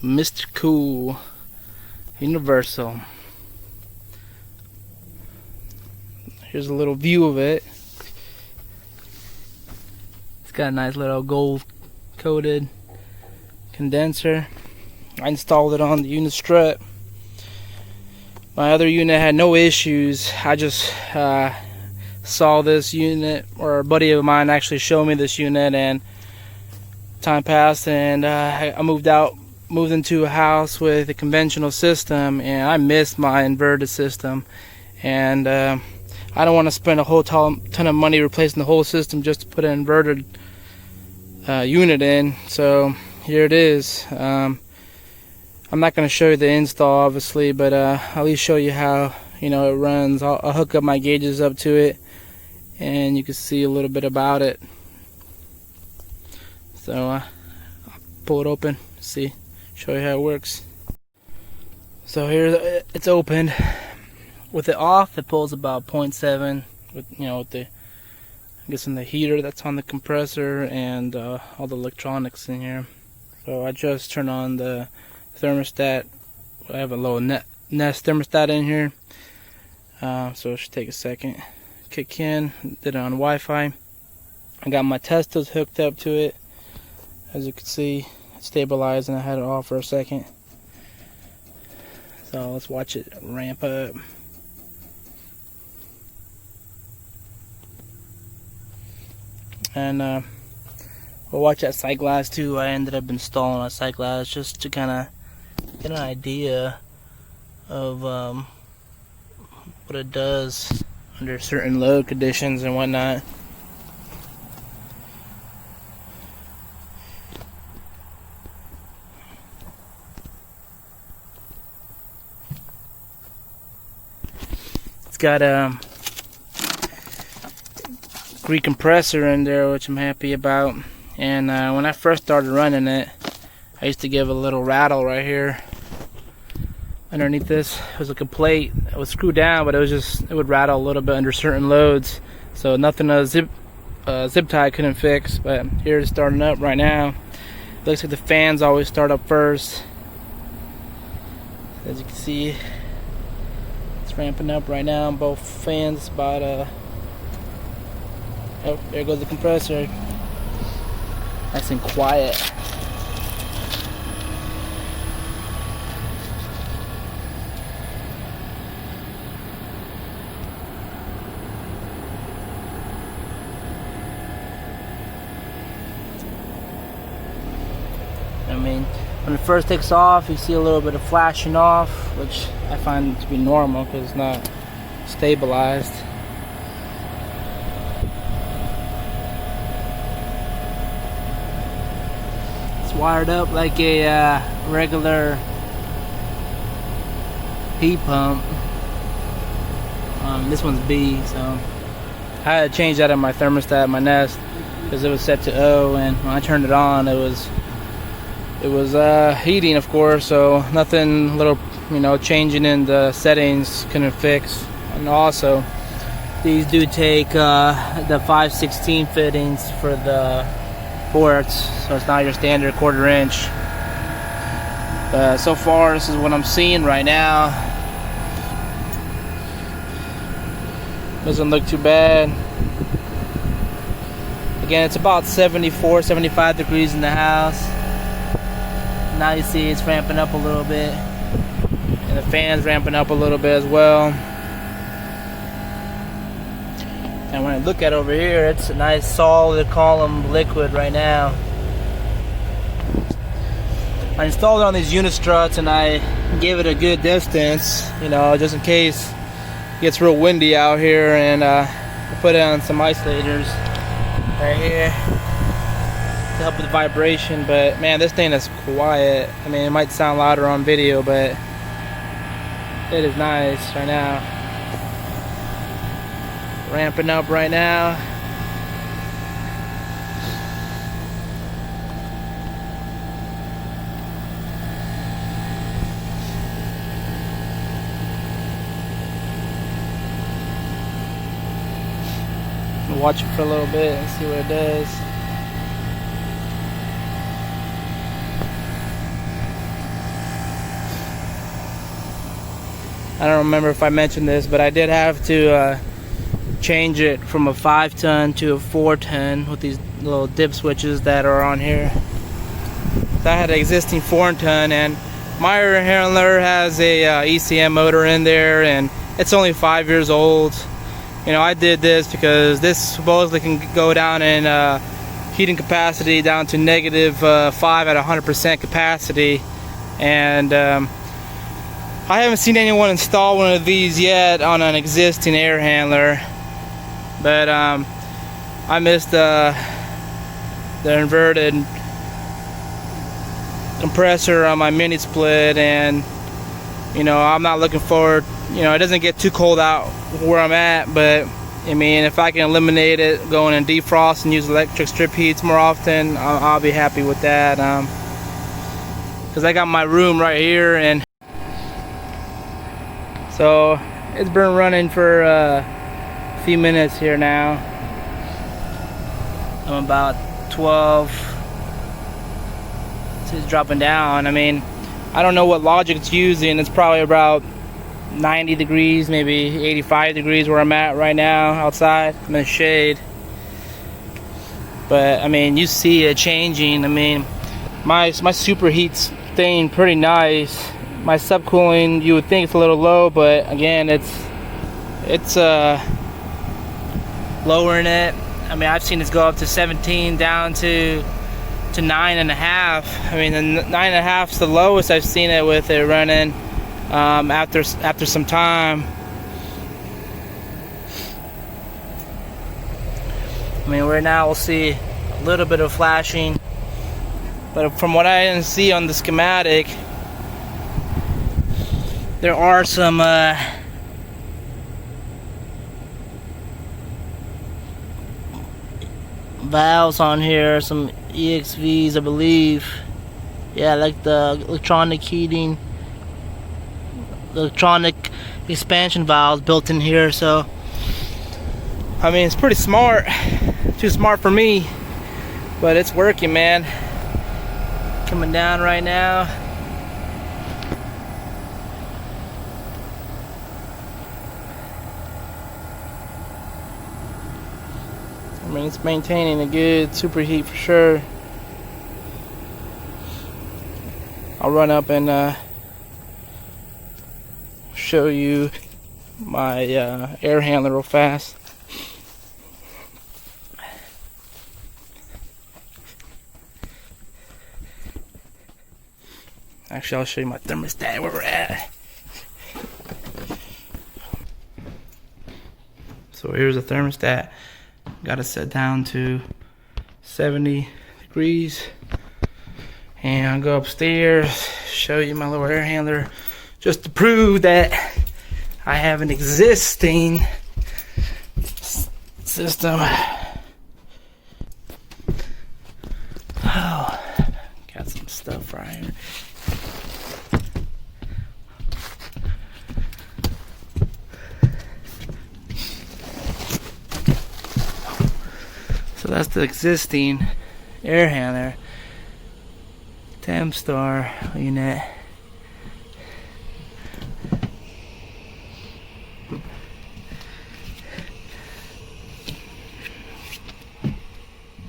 Mr. Cool Universal. Here's a little view of it. It's got a nice little gold coated condenser. I installed it on the unit strut. My other unit had no issues. I just saw this unit, or a buddy of mine actually showed me this unit, and time passed and I moved into a house with a conventional system, and I missed my inverted system, and I don't want to spend a whole ton of money replacing the whole system just to put an inverted unit in. So here it is. I'm not going to show you the install obviously, but at least show you how it runs. I'll hook up my gauges up to it and you can see a little bit about it. So I'll pull it open, show you how it works. So here it's opened. With it off, it pulls about 0.7 with the, I'm guessing the heater that's on the compressor and all the electronics in here. So I just turned on the thermostat. I have a little Nest thermostat in here, so it should take a second. Kick in. Did it on Wi-Fi. I got my testers hooked up to it. As you can see, it's stabilized, and I had it off for a second. So let's watch it ramp up. And we'll watch that sight glass too. I ended up installing a sight glass just to kind of get an idea of what it does under certain load conditions and whatnot. It's got a Greek compressor in there, which I'm happy about. And when I first started running it, I used to give a little rattle right here underneath this. It was like a plate that was screwed down, but it would rattle a little bit under certain loads. So nothing a zip tie couldn't fix. But here it's starting up right now. It looks like the fans always start up first. As you can see, it's ramping up right now. Both fans about oh, there goes the compressor. Nice and quiet. I mean, when it first takes off, you see a little bit of flashing off, which I find to be normal because it's not stabilized. Wired up like a regular heat pump. This one's B, so I had to change that on my thermostat, my Nest, because it was set to O, and when I turned it on, it was heating, of course. So nothing, little changing in the settings couldn't fix. And also, these do take the 5/16 fittings for the ports, so it's not your standard 1/4 inch. So far, this is what I'm seeing right now. Doesn't look too bad. Again, it's about 74, 75 degrees in the house. Now you see it's ramping up a little bit, and the fan's ramping up a little bit as well. And when I look at over here, it's a nice solid column liquid right now. I installed it on these unit struts and I gave it a good distance, just in case it gets real windy out here, and I put it on some isolators right here to help with vibration. But man, this thing is quiet. I mean, it might sound louder on video, but it is nice right now. Ramping up right now. We'll watch it for a little bit and see what it does. I don't remember if I mentioned this, but I did have to change it from a 5-ton to a 4-ton with these little dip switches that are on here. So I had an existing 4-ton, and my air handler has a ECM motor in there, and it's only 5 years old. You know, I did this because this supposedly can go down in heating capacity down to -5 at 100% capacity, and I haven't seen anyone install one of these yet on an existing air handler, but I missed the inverted compressor on my mini split, and you know, I'm not looking forward, you know, it doesn't get too cold out where I'm at, but I mean, if I can eliminate it, going and defrost and use electric strip heats more often, I'll be happy with that, because I got my room right here, and so it's been running for a few minutes here now. I'm about 12. It's dropping down. I mean, I don't know what logic it's using. It's probably about 90 degrees, maybe 85 degrees where I'm at right now outside. I'm in the shade. But I mean, you see it changing. I mean, my superheat's staying pretty nice. My subcooling, you would think it's a little low, but again, it's lowering it. I mean, I've seen this go up to 17 down to 9.5. I mean, the 9.5 is the lowest I've seen it with it running after some time. I mean, right now we'll see a little bit of flashing, but from what I didn't see on the schematic, there are some valves on here, some EXVs, I believe. Yeah, like the electronic heating, the electronic expansion valves built in here. So I mean, it's pretty smart, too smart for me, but it's working, man. Coming down right now. I mean, it's maintaining a good superheat for sure. I'll run up and show you my air handler real fast. Actually, I'll show you my thermostat where we're at. So here's the thermostat. Got it set down to 70 degrees. And I'll go upstairs, show you my little air handler, just to prove that I have an existing system. Oh, got some stuff right here. So that's the existing air handler, Star unit.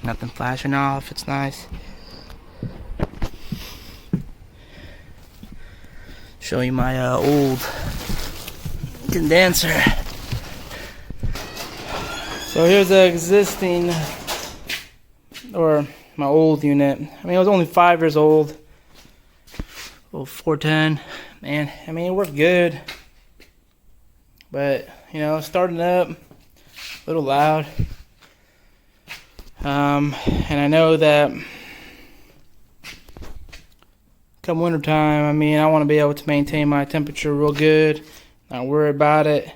Nothing flashing off, it's nice. Show you my old condenser. So here's the existing, or my old unit. I mean, it was only 5 years old. Old 410, man. I mean, it worked good, but you know, starting up a little loud. And I know that come winter time, I mean, I want to be able to maintain my temperature real good, not worry about it.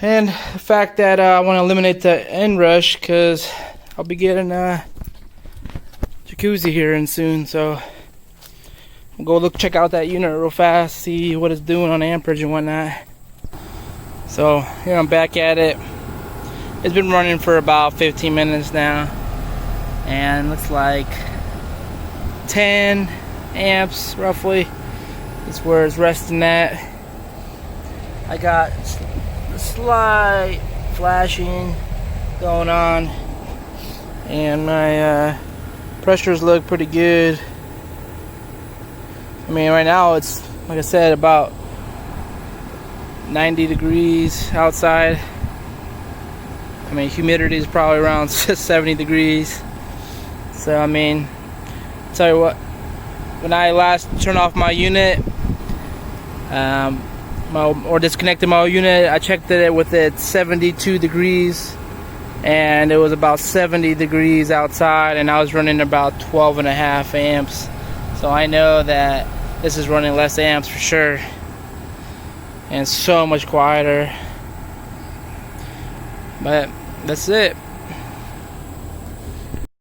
And the fact that I want to eliminate the inrush, because I'll be getting a jacuzzi here and soon, so we'll go check out that unit real fast, see what it's doing on amperage and whatnot. So here I'm back at it. It's been running for about 15 minutes now, and looks like 10 amps roughly is where it's resting at. I got a slight flashing going on, and my pressures look pretty good. I mean, right now it's, like I said, about 90 degrees outside. I mean, humidity is probably around 70 degrees. So I mean, tell you what, when I last turned off my unit, or disconnected my unit, I checked it with it 72 degrees, and it was about 70 degrees outside, and I was running about 12.5 amps. So I know that this is running less amps for sure, and so much quieter. But that's it.